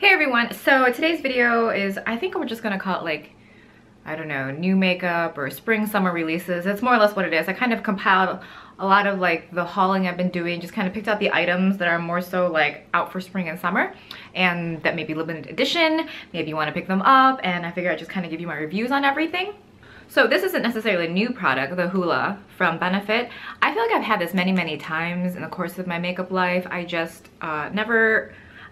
Hey everyone, so today's video is, I think we're just gonna call it like, I don't know, new makeup or spring summer releases. It's more or less what it is. I kind of compiled a lot of like the hauling I've been doing, just kind of picked out the items that are more so like out for spring and summer and that may be limited edition. Maybe you want to pick them up, and I figured I'd just kind of give you my reviews on everything. So this isn't necessarily a new product, the Hoola from Benefit. I feel like I've had this many times in the course of my makeup life. I just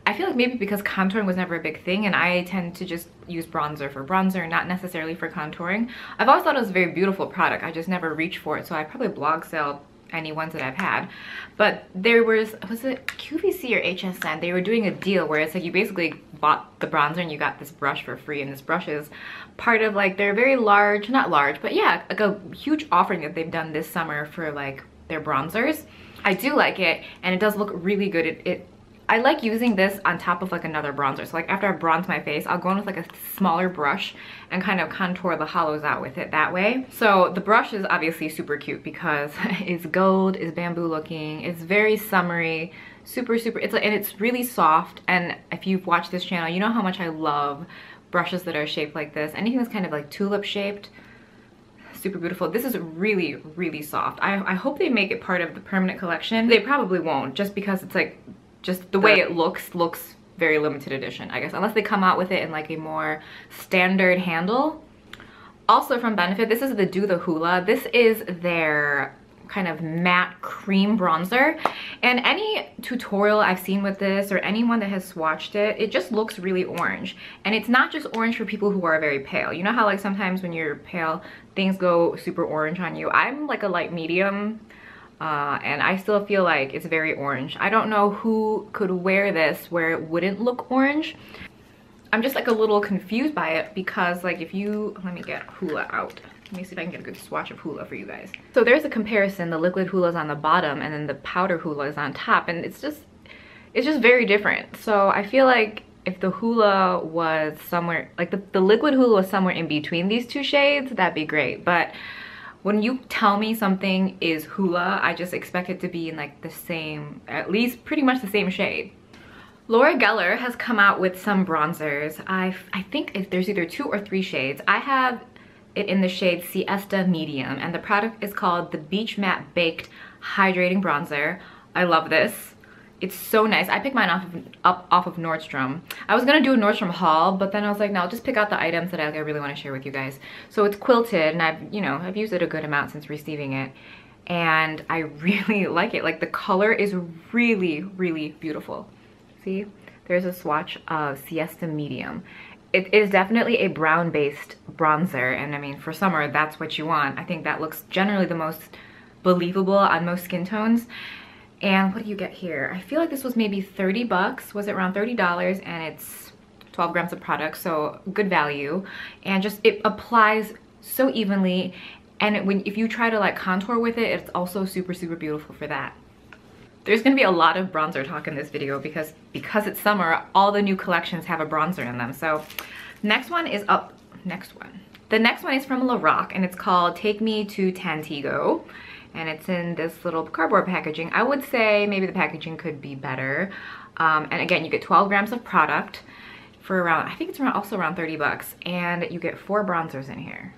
I feel like maybe because contouring was never a big thing and I tend to just use bronzer for bronzer, not necessarily for contouring. I've always thought it was a very beautiful product. I just never reached for it, so I probably blog sell any ones that I've had. But there was it QVC or HSN? They were doing a deal where it's like you basically bought the bronzer and you got this brush for free, and this brush is part of like their very large, not large, but yeah, like a huge offering that they've done this summer for like their bronzers. I do like it, and it does look really good. I like using this on top of like another bronzer. So like after I bronze my face, I'll go in with like a smaller brush and kind of contour the hollows out with it that way. So the brush is obviously super cute because it's gold, it's bamboo looking, it's very summery, super, and it's really soft. And if you've watched this channel, you know how much I love brushes that are shaped like this. Anything that's kind of like tulip shaped, super beautiful. This is really soft. I hope they make it part of the permanent collection. They probably won't, just because it's like, just the way it looks very limited edition, I guess, unless they come out with it in like a more standard handle. Also from Benefit, this is the Do the Hoola. This is their kind of matte cream bronzer, and any tutorial I've seen with this or anyone that has swatched it, it just looks really orange. And it's not just orange for people who are very pale. You know how like sometimes when you're pale things go super orange on you? I'm like a light medium, and I still feel like it's very orange. I don't know who could wear this where it wouldn't look orange. I'm just like a little confused by it because like if you, let me get Hoola out. Let me see if I can get a good swatch of Hoola for you guys. So there's a comparison. The liquid Hoola is on the bottom and then the powder Hoola is on top, and it's just very different. So I feel like if the Hoola was somewhere, like the liquid Hoola was somewhere in between these two shades, that'd be great. But when you tell me something is Hoola, I just expect it to be in like the same, at least pretty much the same shade. Laura Gellar has come out with some bronzers. I think if there's either 2 or 3 shades. I have it in the shade Siesta Medium, and the product is called the Beach Matte Baked Hydrating Bronzer. I love this. It's so nice. I picked mine off of Nordstrom. I was gonna do a Nordstrom haul, but then I was like, no, I'll just pick out the items that I really want to share with you guys. So it's quilted, and I've used it a good amount since receiving it, and I really like it. Like the color is really beautiful. See, there's a swatch of Siesta Medium. It is definitely a brown-based bronzer, and I mean, for summer, that's what you want. I think that looks generally the most believable on most skin tones. And what do you get here? I feel like this was maybe 30 bucks. Was it around $30? And it's 12 grams of product, so good value. And just, it applies so evenly. And if you try to like contour with it, it's also super beautiful for that. There's gonna be a lot of bronzer talk in this video because it's summer, all the new collections have a bronzer in them. So next one is up, next one. The next one is from Lorac, and it's called Take Me to Tantigo. And it's in this little cardboard packaging. I would say maybe the packaging could be better. And again, you get 12 grams of product for around, I think it's also around 30 bucks. And you get 4 bronzers in here.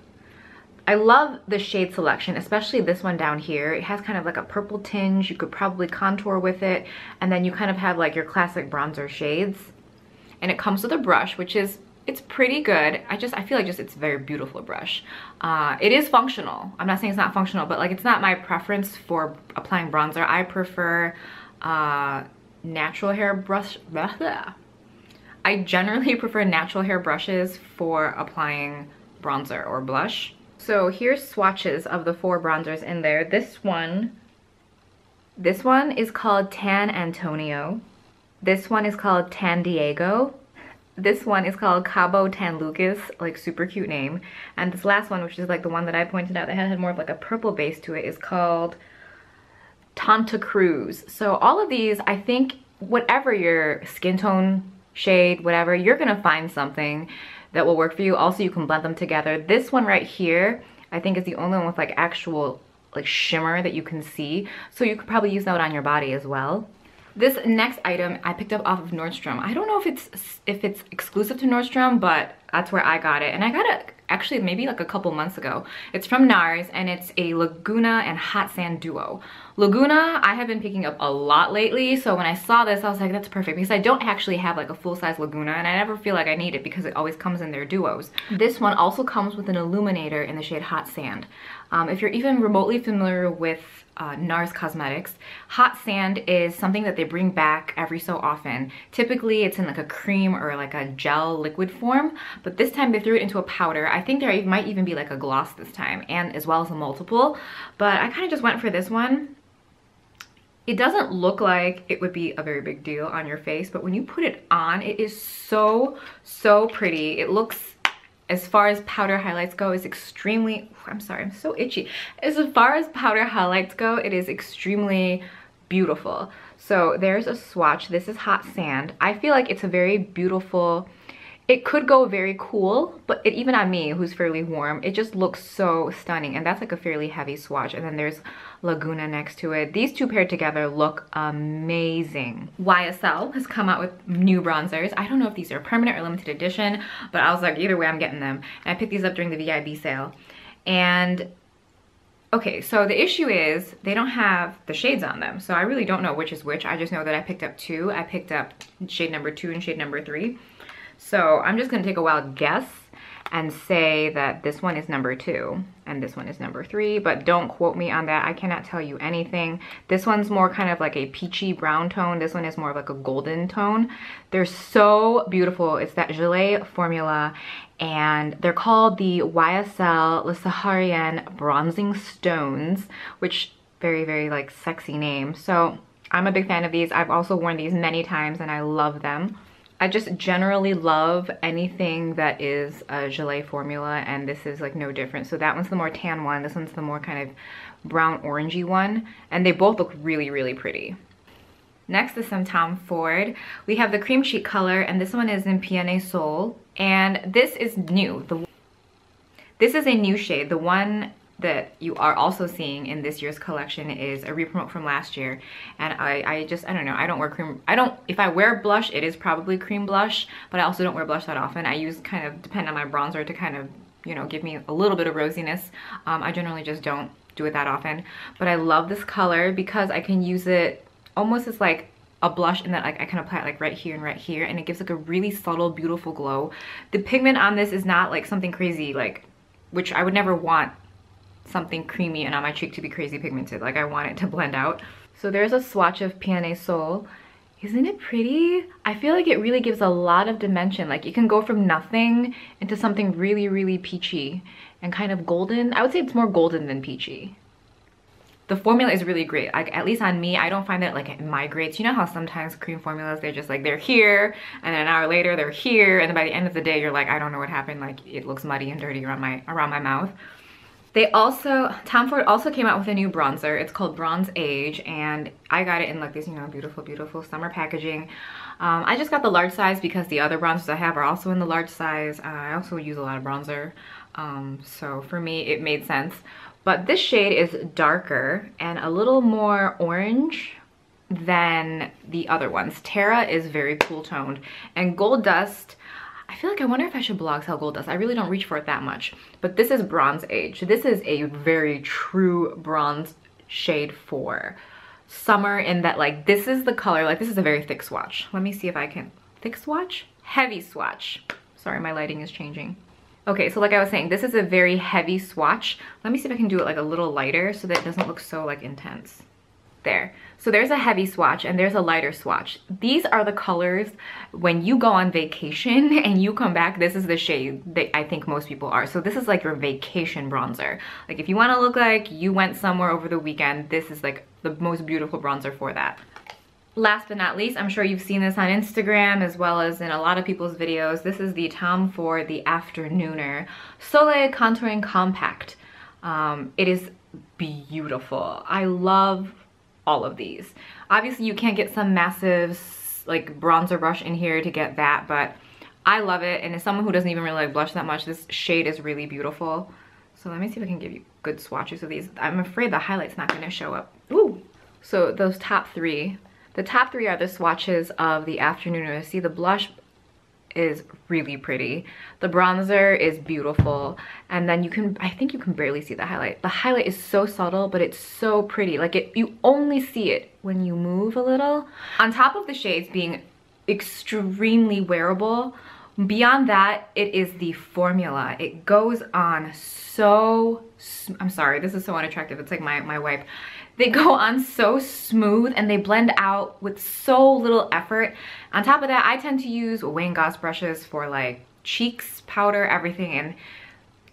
I love the shade selection, especially this one down here. It has kind of like a purple tinge. You could probably contour with it. And then you kind of have like your classic bronzer shades. And it comes with a brush, which is, it's pretty good. I feel like it's a very beautiful brush. It is functional. I'm not saying it's not functional, but like it's not my preference for applying bronzer. I prefer natural hair brush. I generally prefer natural hair brushes for applying bronzer or blush. So here's swatches of the 4 bronzers in there. This one is called Tan Antonio. This one is called Tan Diego. This one is called Cabo Tan Lucas, like super cute name. And this last one, which is like the one that I pointed out that had more of like a purple base to it, is called Tanta Cruz. So all of these, I think whatever your skin tone, shade, whatever, you're gonna find something that will work for you. Also, you can blend them together. This one right here, I think is the only one with like actual like shimmer that you can see. So you could probably use that on your body as well. This next item I picked up off of Nordstrom. I don't know if it's exclusive to Nordstrom, but that's where I got it. And I got it actually maybe like a couple months ago. It's from NARS and it's a Laguna and Hot Sand Duo. Laguna I have been picking up a lot lately, so when I saw this I was like, that's perfect, because I don't actually have like a full-size Laguna and I never feel like I need it because it always comes in their duos. This one also comes with an illuminator in the shade Hot Sand. If you're even remotely familiar with NARS Cosmetics, Hot Sand is something that they bring back every so often. Typically it's in like a cream or like a gel liquid form, but this time they threw it into a powder. I think there might even be like a gloss this time, and as well as a multiple, but I kind of just went for this one. It doesn't look like it would be a very big deal on your face, but when you put it on, it is so pretty. It looks, as far as powder highlights go, is extremely, I'm sorry, I'm so itchy. As far as powder highlights go, it is extremely beautiful. So there's a swatch. This is Hot Sand. I feel like it's a very beautiful, it could go very cool, but even on me, who's fairly warm, it just looks so stunning. And that's like a fairly heavy swatch. And then there's Laguna next to it. These two paired together look amazing. YSL has come out with new bronzers. I don't know if these are permanent or limited edition, but I was like, either way, I'm getting them. And I picked these up during the VIB sale. And okay, so the issue is they don't have the shades on them. So I really don't know which is which. I just know that I picked up two. I picked up shade number 2 and shade number 3. So I'm just gonna take a wild guess and say that this one is number 2 and this one is number 3, but don't quote me on that. I cannot tell you anything. This one's more kind of like a peachy brown tone. This one is more of like a golden tone. They're so beautiful. It's that Gellar formula, and they're called the YSL Le Saharian Bronzing Stones, which very like sexy name. So I'm a big fan of these. I've also worn these many times and I love them. I just generally love anything that is a Gellar formula, and this is like no different. So that one's the more tan one, this one's the more kind of brown orangey one, and they both look really pretty. Next is some Tom Ford. We have the cream cheek color, and this one is in Peony Soul, and this is new. This is a new shade. The one that you are also seeing in this year's collection is a re-promote from last year, and I don't know, I don't wear cream. If I wear blush, it is probably cream blush, but I also don't wear blush that often. I use kind of depend on my bronzer to kind of, you know, give me a little bit of rosiness. I generally just don't do it that often, but I love this color because I can use it almost as like a blush, and that like I can apply it like right here and right here, and it gives like a really subtle, beautiful glow. The pigment on this is not like something crazy, like, which I would never want something creamy and on my cheek to be crazy pigmented. Like, I want it to blend out. So there's a swatch of Peony Soul. Isn't it pretty? I feel like it really gives a lot of dimension. Like, you can go from nothing into something really peachy and kind of golden. I would say it's more golden than peachy. The formula is really great. Like, at least on me, I don't find that like it migrates. You know how sometimes cream formulas, they're just like, they're here, and then an hour later they're here, and then by the end of the day you're like, I don't know what happened. Like, it looks muddy and dirty around my mouth. They also, Tom Ford also came out with a new bronzer. It's called Bronze Age, and I got it in like this, you know, beautiful summer packaging. I just got the large size because the other bronzers I have are also in the large size. I also use a lot of bronzer, so for me it made sense. But this shade is darker and a little more orange than the other ones. Terra is very cool toned, and Gold Dust, I feel like I wonder if I should blog sell Gold Dust. I really don't reach for it that much. But this is Bronze Age. This is a very true bronze shade for summer, in that like this is the color, like this is a very thick swatch. Let me see if I can, thick swatch? Heavy swatch. Sorry, my lighting is changing. Okay, so like I was saying, this is a very heavy swatch. Let me see if I can do it like a little lighter so that it doesn't look so like intense. There. So there's a heavy swatch and there's a lighter swatch. These are the colors when you go on vacation and you come back, this is the shade that I think most people are. So this is like your vacation bronzer. Like, if you want to look like you went somewhere over the weekend, this is like the most beautiful bronzer for that. Last but not least, I'm sure you've seen this on Instagram as well as in a lot of people's videos. This is the Tom Ford The Afternooner Soleil Contouring Compact. It is beautiful. I love all of these. Obviously you can't get some massive like bronzer brush in here to get that, but I love it, and as someone who doesn't even really like blush that much, this shade is really beautiful. So let me see if I can give you good swatches of these. I'm afraid the highlight's not going to show up. Ooh! So those top three, The top three are the swatches of the afternoon. See, the blush is really pretty. The bronzer is beautiful. And then I think you can barely see the highlight. The highlight is so subtle, but it's so pretty. Like you only see it when you move a little. On top of the shades being extremely wearable, beyond that, it is the formula. It goes on so, I'm sorry, this is so unattractive. It's like my wipe. They go on so smooth and they blend out with so little effort. On top of that, I tend to use Wayne Goss brushes for like cheeks, powder, everything. And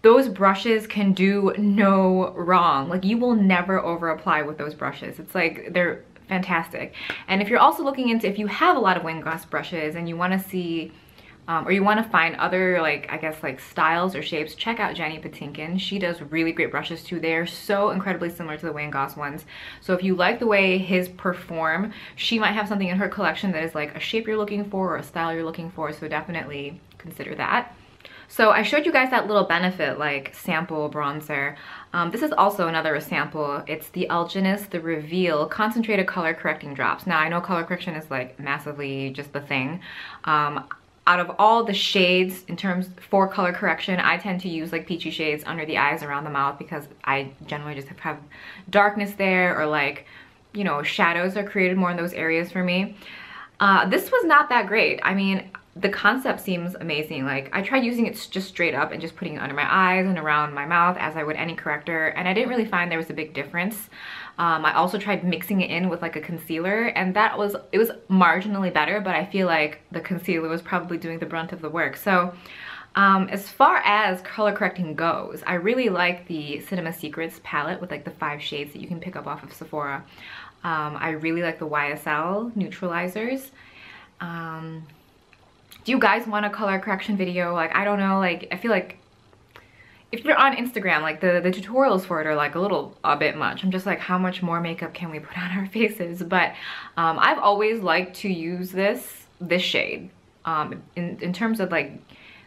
those brushes can do no wrong. Like you will never over apply with those brushes. It's like, they're fantastic. And if you're also looking into, if you have a lot of Wayne Goss brushes and you want to see or you want to find other, like, I guess, like styles or shapes, check out Jenny Patinkin. She does really great brushes too. They're so incredibly similar to the Wayne Goss ones. So if you like the way his perform, she might have something in her collection that is like a shape you're looking for or a style you're looking for. So definitely consider that. So I showed you guys that little Benefit like sample bronzer. This is also another sample. It's the Algenist, the Reveal Concentrated Color Correcting Drops. Now I know color correction is like massively just the thing. Out of all the shades in terms for color correction, I tend to use like peachy shades under the eyes, around the mouth, because I generally just have darkness there, or like, you know, shadows are created more in those areas for me. This was not that great. I mean, the concept seems amazing. Like I tried using it just straight up and just putting it under my eyes and around my mouth as I would any corrector, and I didn't really find there was a big difference. I also tried mixing it in with like a concealer, and it was marginally better, but I feel like the concealer was probably doing the brunt of the work. So as far as color correcting goes, I really like the Cinema Secrets palette with like the 5 shades that you can pick up off of Sephora. I really like the YSL neutralizers. Do you guys want a color correction video? Like, I don't know, like I feel like if you're on Instagram, like the tutorials for it are like a bit much. I'm just like, how much more makeup can we put on our faces? But I've always liked to use this shade. In terms of like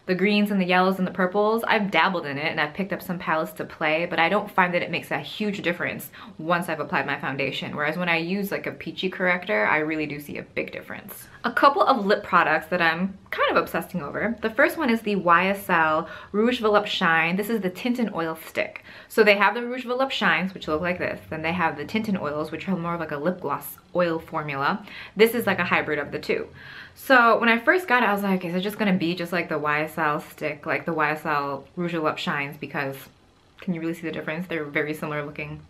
the greens and the yellows and the purples, I've dabbled in it and I've picked up some palettes to play, but I don't find that it makes a huge difference once I've applied my foundation. Whereas when I use like a peachy corrector, I really do see a big difference. A couple of lip products that I'm kind of obsessing over. The first one is the YSL Rouge Volupte Shine. This is the Tint and Oil Stick. So they have the Rouge Volupte Shines, which look like this. Then they have the Tint and Oils, which are more of like a lip gloss oil formula. This is like a hybrid of the two. So when I first got it, I was like, is it just gonna be just like the YSL stick, like the YSL Rouge Volupte Shines? Because can you really see the difference? They're very similar looking.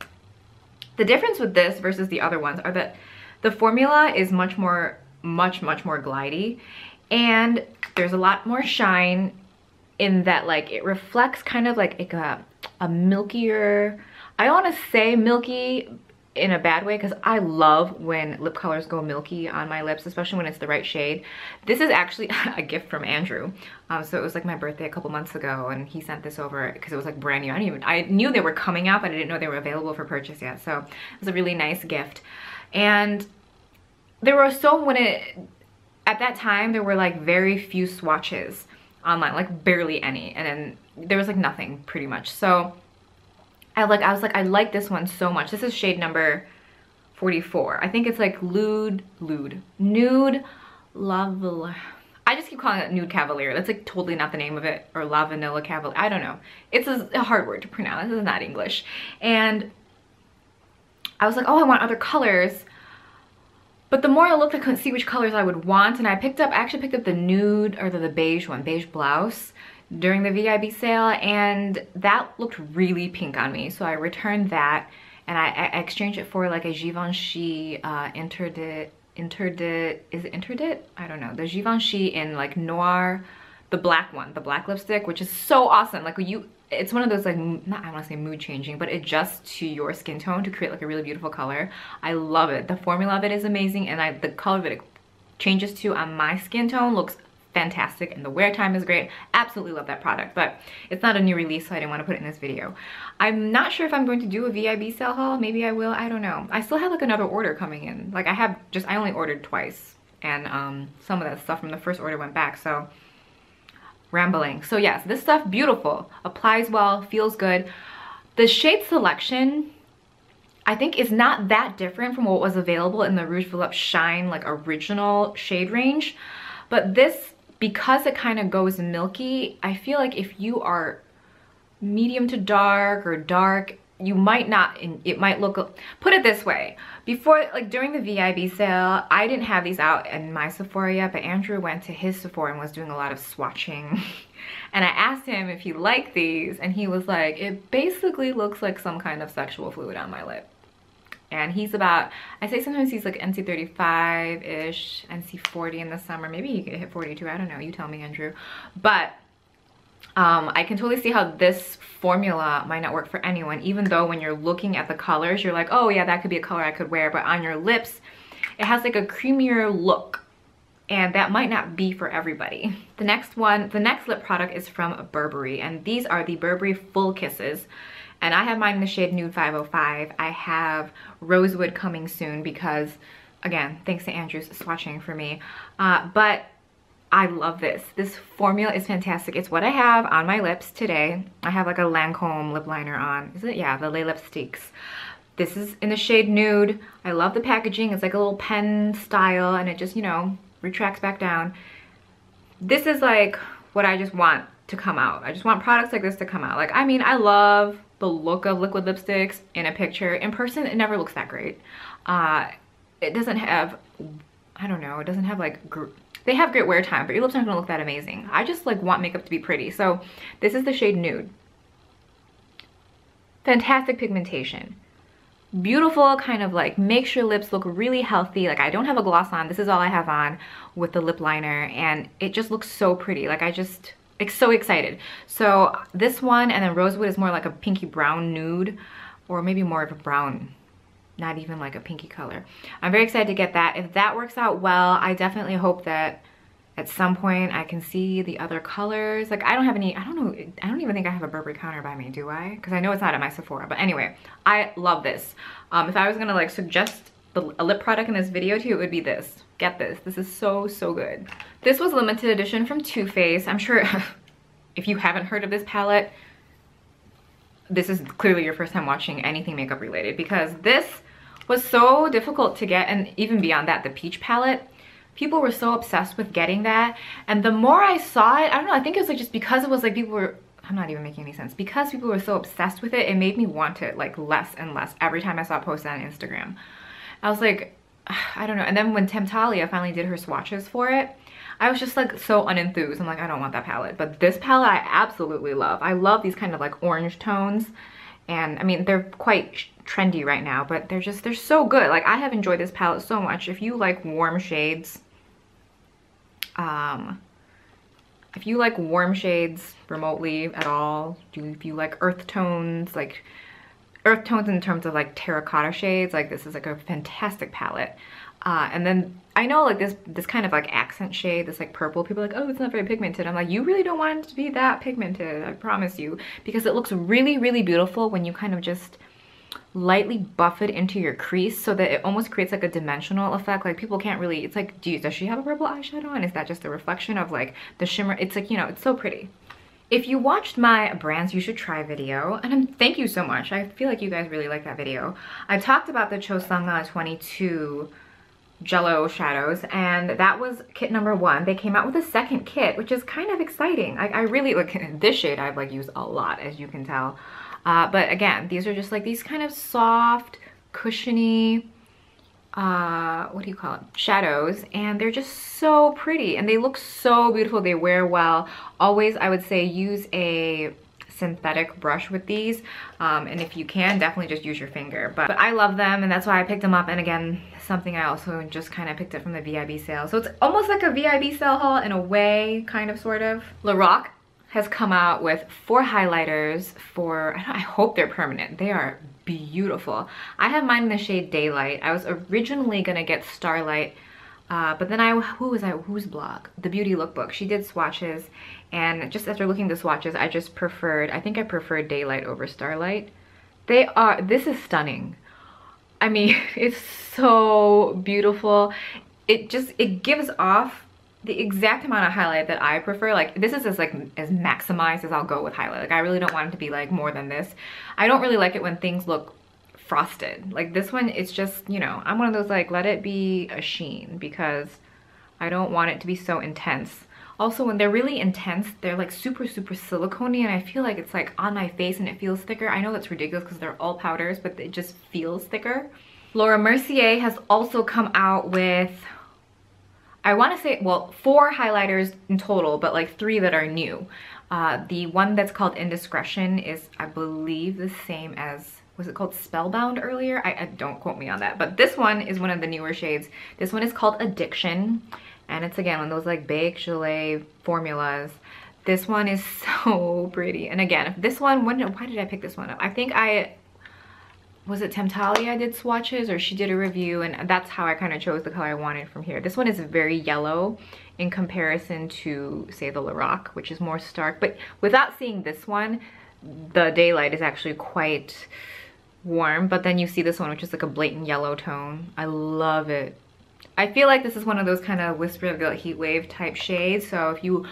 The difference with this versus the other ones are that the formula is much more glidey, and there's a lot more shine in that, like it reflects kind of like a milkier, I don't want to say milky in a bad way, because I love when lip colors go milky on my lips, especially when it's the right shade. This is actually a gift from Andrew. So it was like my birthday a couple months ago, and he sent this over because it was like brand new. I knew they were coming out, but I didn't know they were available for purchase yet. So it was a really nice gift. And there were at that time, there were like very few swatches online, like barely any. And then there was like nothing pretty much. So I was like, I like this one so much. This is shade number 44. I think it's like Nude Lava. I just keep calling it Nude Cavalier. That's like totally not the name of it, or La Vanilla Cavalier. I don't know. It's a hard word to pronounce. This is not English. And I was like, oh, I want other colors. But the more I looked, I couldn't see which colors I would want. And I actually picked up the nude, or the beige one, beige blouse, during the VIB sale, and that looked really pink on me. So I returned that, and I exchanged it for like a Givenchy is it Interdit? I don't know. The Givenchy in like Noir, the black one, the black lipstick, which is so awesome. Like it's one of those like, not, I want to say mood changing, but it adjusts to your skin tone to create like a really beautiful color. I love it. The formula of it is amazing, and the color that it changes to on my skin tone looks fantastic, and the wear time is great. Absolutely love that product, but it's not a new release, so I didn't want to put it in this video. I'm not sure if I'm going to do a VIB sale haul. Maybe I will. I don't know. I still have like another order coming in. Like I only ordered twice, and some of that stuff from the first order went back, so rambling. So yes, this stuff, beautiful, applies well, feels good. The shade selection I think is not that different from what was available in the Rouge Volupte Shine like original shade range. But this, because it kind of goes milky, I feel like if you are medium to dark or dark, you might not, it might look, put it this way, before, like during the VIB sale, I didn't have these out in my Sephora yet, but Andrew went to his Sephora and was doing a lot of swatching. And I asked him if he liked these, and he was like, it basically looks like some kind of sexual fluid on my lip. And he's about, I say sometimes he's like NC35-ish, NC40 in the summer. Maybe he could hit 42, I don't know, you tell me, Andrew. But I can totally see how this formula might not work for anyone, even though when you're looking at the colors, you're like, oh yeah, that could be a color I could wear, but on your lips, it has like a creamier look, and that might not be for everybody. The next lip product is from Burberry, and these are the Burberry Full Kisses, and I have mine in the shade Nude 505. I have Rosewood coming soon because, again, thanks to Andrew's swatching for me, but I love this. This formula is fantastic. It's what I have on my lips today. I have like a Lancome lip liner on. Is it? Yeah, the Lipstiques. This is in the shade Nude. I love the packaging. It's like a little pen style, and it just, you know, retracts back down. This is like what I just want to come out. I just want products like this to come out. Like, I mean, I love the look of liquid lipsticks in a picture. In person, it never looks that great. It doesn't have, I don't know, it doesn't have like, they have great wear time, but your lips aren't gonna look that amazing. I just like want makeup to be pretty. So this is the shade Nude. Fantastic pigmentation. Beautiful, kind of like makes your lips look really healthy. Like, I don't have a gloss on. This is all I have on with the lip liner, and it just looks so pretty. Like, I just, like, so excited. So this one, and then Rosewood is more like a pinky brown nude, or maybe more of a brown, not even like a pinky color. I'm very excited to get that. If that works out well, I definitely hope that at some point I can see the other colors. Like, I don't have any, I don't know, I don't even think I have a Burberry counter by me, do I? Because I know it's not at my Sephora, but anyway, I love this. If I was gonna like suggest a lip product in this video to you, it would be this. Get this. This is so, so good. This was limited edition from Too Faced. I'm sure if you haven't heard of this palette, this is clearly your first time watching anything makeup related, because this was so difficult to get. And even beyond that, the peach palette, people were so obsessed with getting that. And the more I saw it, I don't know, I think it was like just because it was like people were, I'm not even making any sense, because people were so obsessed with it, it made me want it like less and less every time I saw it posted on Instagram. I was like, I don't know. And then when Temptalia finally did her swatches for it, I was just like so unenthused. I'm like, I don't want that palette. But this palette I absolutely love. I love these kind of like orange tones. And I mean, they're quite trendy right now, but they're so good. Like, I have enjoyed this palette so much. If you like warm shades, remotely at all, if you like earth tones in terms of like terracotta shades, like this is like a fantastic palette. And then I know like this kind of like accent shade, this like purple, people are like, oh, it's not very pigmented. I'm like, you really don't want it to be that pigmented, I promise you, because it looks really, really beautiful when you kind of just lightly buff it into your crease, so that it almost creates like a dimensional effect. Like, people can't really, it's like, does she have a purple eyeshadow on? Is that just a reflection of like the shimmer? It's like, you know, it's so pretty. If you watched my brands you should try video, and thank you so much, I feel like you guys really like that video, I talked about the Chosunga 22 Jello shadows, and that was kit number 1. They came out with a second kit, which is kind of exciting. I really, like, this shade I've like used a lot, as you can tell. But again, these are just like these kind of soft, cushiony, what do you call it, shadows, and they're just so pretty, and they look so beautiful. They wear well. Always, I would say, use a synthetic brush with these, and if you can, definitely just use your finger, but I love them, and that's why I picked them up. And again, something I also just kind of picked up from the VIB sale, so it's almost like a VIB sale haul in a way, kind of, sort of. Lorac has come out with 4 highlighters for, I hope they're permanent. They are beautiful. I have mine in the shade Daylight. I was originally gonna get Starlight, but then whose blog? The Beauty Lookbook. She did swatches, and just after looking at the swatches, I think I preferred Daylight over Starlight. This is stunning. I mean, it's so beautiful. It gives off the exact amount of highlight that I prefer. Like, this is as maximized as I'll go with highlight. Like, I really don't want it to be like more than this. I don't really like it when things look frosted. Like this one, it's just, you know, I'm one of those like, let it be a sheen because I don't want it to be so intense. Also, when they're really intense, they're like super, super silicone-y, and I feel like it's like on my face and it feels thicker. I know that's ridiculous because they're all powders, but it just feels thicker. Laura Mercier has also come out with, I want to say, well, 4 highlighters in total, but like 3 that are new. The one that's called Indiscretion is, I believe, the same as, was it called Spellbound earlier? I don't quote me on that, but this one is one of the newer shades. This one is called Addiction, and it's again one of those like baked gelée formulas. This one is so pretty, and again, this one, why did I pick this one up? I think was it Temptalia I did swatches, or she did a review, and that's how I kind of chose the color I wanted from here. This one is very yellow in comparison to, say, the Lorac, which is more stark, but without seeing this one, the daylight is actually quite warm, but then you see this one, which is like a blatant yellow tone. I love it. I feel like this is one of those kind of Whisper of the Heat Wave type shades, so if you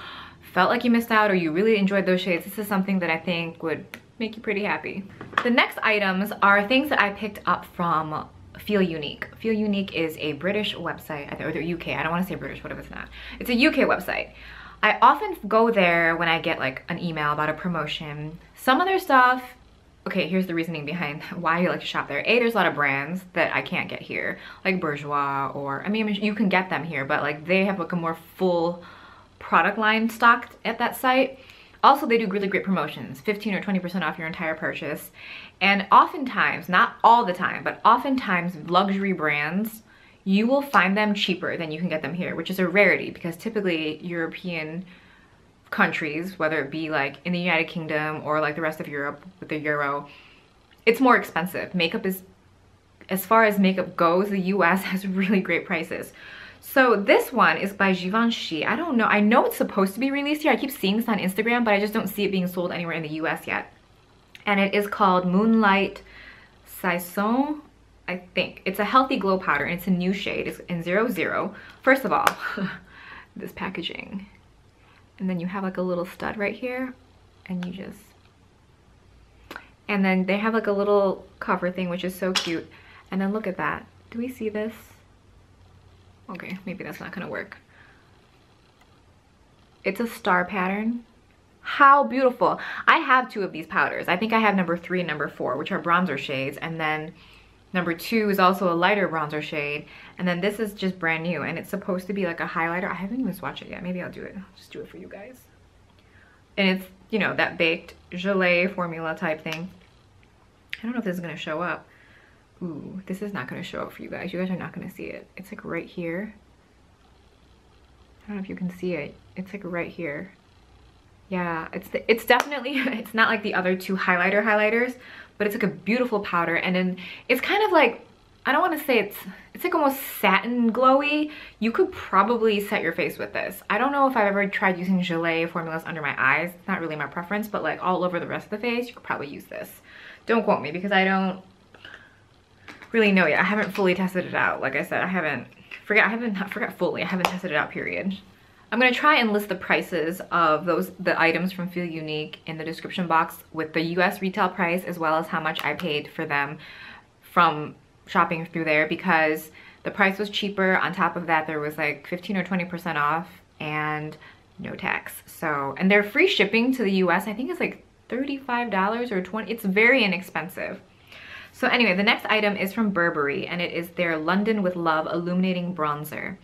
felt like you missed out or you really enjoyed those shades, this is something that I think would make you pretty happy. The next items are things that I picked up from FEELUNIQUE. FEELUNIQUE is a British website, or they're UK, I don't want to say British, what if it's not? It's a UK website. I often go there when I get like an email about a promotion. Some of their stuff, okay, here's the reasoning behind why you like to shop there. A, there's a lot of brands that I can't get here, like Bourjois, or, I mean, you can get them here, but like they have like a more full product line stocked at that site. Also, they do really great promotions, 15 or 20% off your entire purchase. And oftentimes, not all the time, but oftentimes luxury brands, you will find them cheaper than you can get them here, which is a rarity because typically European countries, whether it be like in the United Kingdom or like the rest of Europe with the euro, it's more expensive. Makeup is, as far as makeup goes, the US has really great prices. So this one is by Givenchy. I don't know. I know it's supposed to be released here. I keep seeing this on Instagram, but I just don't see it being sold anywhere in the US yet. And it is called Moonlight Saisons, I think. It's a healthy glow powder, and it's a new shade. It's in 00. First of all, this packaging. And then you have like a little stud right here, and you just... And then they have like a little cover thing, which is so cute. And then look at that. Do we see this? Okay, maybe that's not gonna work. It's a star pattern. How beautiful. I have 2 of these powders. I think I have number 3 and number 4, which are bronzer shades, and then number 2 is also a lighter bronzer shade, and then this is just brand new, and it's supposed to be like a highlighter. I haven't even swatched it yet. Maybe I'll do it. I'll just do it for you guys. And it's, you know, that baked gelée formula type thing. I don't know if this is gonna show up. Ooh, this is not gonna show up for you guys. You guys are not gonna see it. It's like right here. I don't know if you can see it. It's like right here. Yeah, it's definitely, it's not like the other 2 highlighters, but it's like a beautiful powder. And then it's kind of like, I don't want to say it's like almost satin glowy. You could probably set your face with this. I don't know if I've ever tried using gelée formulas under my eyes. It's not really my preference, but like all over the rest of the face, you could probably use this. Don't quote me because I don't really know yet. I haven't fully tested it out. Like I said, I haven't tested it out, period. I'm gonna try and list the prices of the items from FEELUNIQUE in the description box with the US retail price, as well as how much I paid for them from shopping through there, because the price was cheaper. On top of that, there was like 15 or 20% off and no tax. So, and their free shipping to the US, I think it's like $35 or $20. It's very inexpensive. So anyway, the next item is from Burberry, and it is their London with Love Illuminating Bronzer.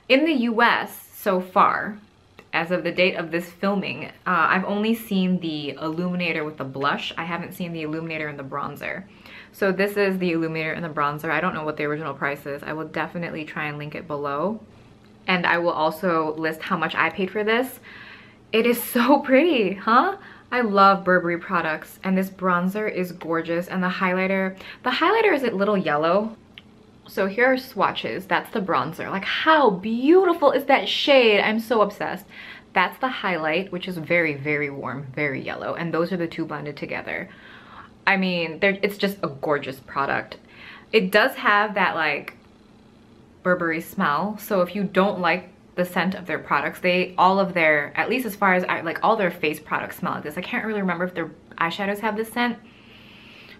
In the US so far, as of the date of this filming, I've only seen the illuminator with the blush. I haven't seen the illuminator and the bronzer. So this is the illuminator and the bronzer. I don't know what the original price is. I will definitely try and link it below. And I will also list how much I paid for this. It is so pretty, huh? I love Burberry products, and this bronzer is gorgeous, and the highlighter is a little yellow. So here are swatches. That's the bronzer. Like, how beautiful is that shade? I'm so obsessed. That's the highlight, which is very, very warm, very yellow, and those are the 2 blended together. I mean, it's just a gorgeous product. It does have that like Burberry smell, so if you don't like the scent of their products, all of their, at least as far as like all their face products smell like this. I can't really remember if their eyeshadows have this scent,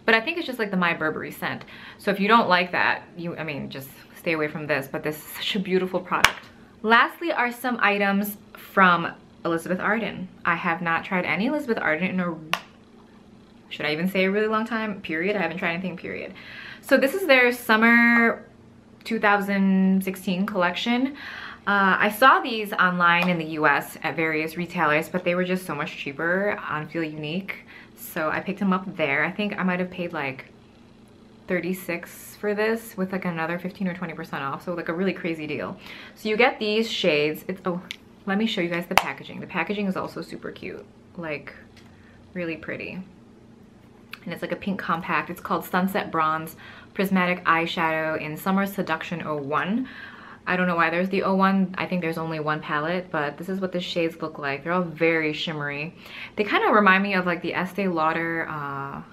But I think it's just like the My Burberry scent. So if you don't like that, I mean, just stay away from this, but this is such a beautiful product. Lastly are some items from Elizabeth Arden. I have not tried any Elizabeth Arden in a, should I even say a really long time, period. I haven't tried anything, period. So this is their summer 2016 collection. I saw these online in the US at various retailers, but they were just so much cheaper on FEELUNIQUE. So I picked them up there. I think I might have paid like $36 for this with like another 15 or 20% off. So like a really crazy deal. So you get these shades. It's, oh, let me show you guys the packaging. The packaging is also super cute, like really pretty. And it's like a pink compact. It's called Sunset Bronze Prismatic Eyeshadow in Summer Seduction 01. I don't know why there's the 01. I think there's only one palette, but this is what the shades look like. They're all very shimmery. They kind of remind me of like the Estee Lauder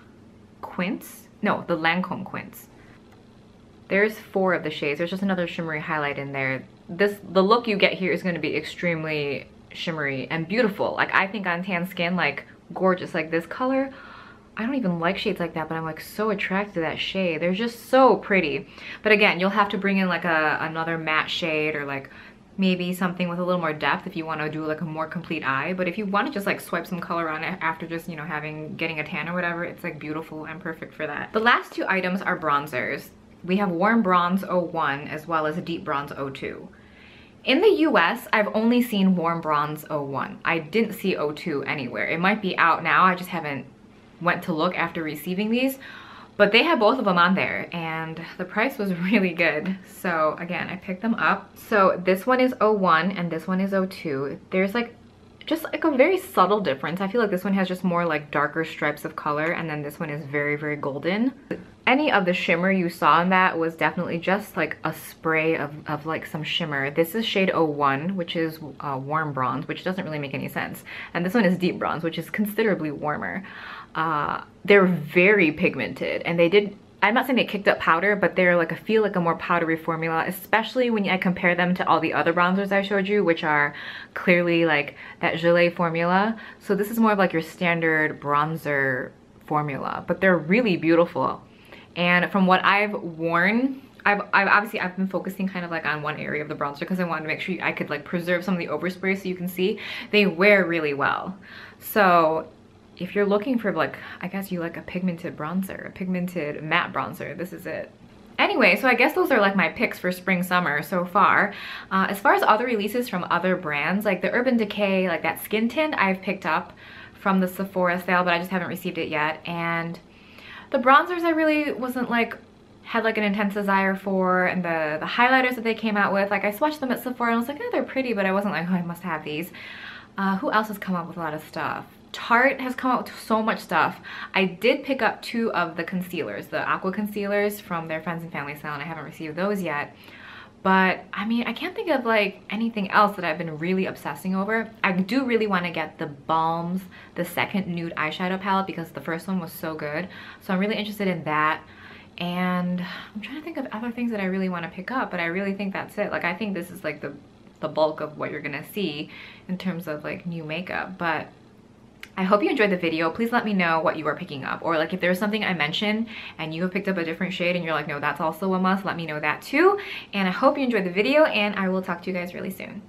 Quints. No, the Lancome Quints. There's 4 of the shades. There's just another shimmery highlight in there. The look you get here is going to be extremely shimmery and beautiful. Like I think on tan skin, like gorgeous. Like this color, I don't even like shades like that, but I'm like so attracted to that shade. They're just so pretty. But again, you'll have to bring in like another matte shade or like maybe something with a little more depth if you want to do like a more complete eye. But if you want to just like swipe some color on it after just, you know, getting a tan or whatever, it's like beautiful and perfect for that. The last 2 items are bronzers. We have Warm Bronze 01 as well as Deep Bronze 02. In the US, I've only seen Warm Bronze 01. I didn't see 02 anywhere. It might be out now. I just haven't went to look after receiving these, but they have both of them on there and the price was really good. So again, I picked them up. So this one is 01 and this one is 02. There's like just like a very subtle difference. I feel like this one has just more like darker stripes of color and then this one is very, very golden. Any of the shimmer you saw in that was definitely just like a spray of like some shimmer. This is shade 01, which is warm bronze, which doesn't really make any sense. And this one is deep bronze, which is considerably warmer. They're very pigmented and I'm not saying they kicked up powder, but they're like, I feel like a more powdery formula, especially when I compare them to all the other bronzers I showed you, which are clearly like that Gellar formula. So this is more of like your standard bronzer formula, but they're really beautiful. And from what I've worn, I've been focusing kind of like on one area of the bronzer because I wanted to make sure I could like preserve some of the overspray so you can see they wear really well. So if you're looking for like, I guess you like a pigmented bronzer, a pigmented matte bronzer, this is it. Anyway, so I guess those are like my picks for spring summer so far. As far as other releases from other brands, like the Urban Decay, like that skin tint I've picked up from the Sephora sale, but I just haven't received it yet. And the bronzers I really wasn't like, had like an intense desire for, and the highlighters that they came out with, like I swatched them at Sephora and I was like, oh, they're pretty, but I wasn't like, oh, I must have these. Who else has come up with a lot of stuff? Tarte has come out with so much stuff. I did pick up 2 of the concealers, the aqua concealers from their Friends and Family sale, and I haven't received those yet. But I mean, I can't think of like anything else that I've been really obsessing over. I do really want to get the Balms, the second nude eyeshadow palette, because the first one was so good. So I'm really interested in that. And I'm trying to think of other things that I really want to pick up, but I really think that's it. Like I think this is like the bulk of what you're gonna see in terms of like new makeup. But I hope you enjoyed the video. Please let me know what you are picking up, or like if there's something I mentioned and you have picked up a different shade and you're like, no, that's also a must, let me know that too. And I hope you enjoyed the video and I will talk to you guys really soon.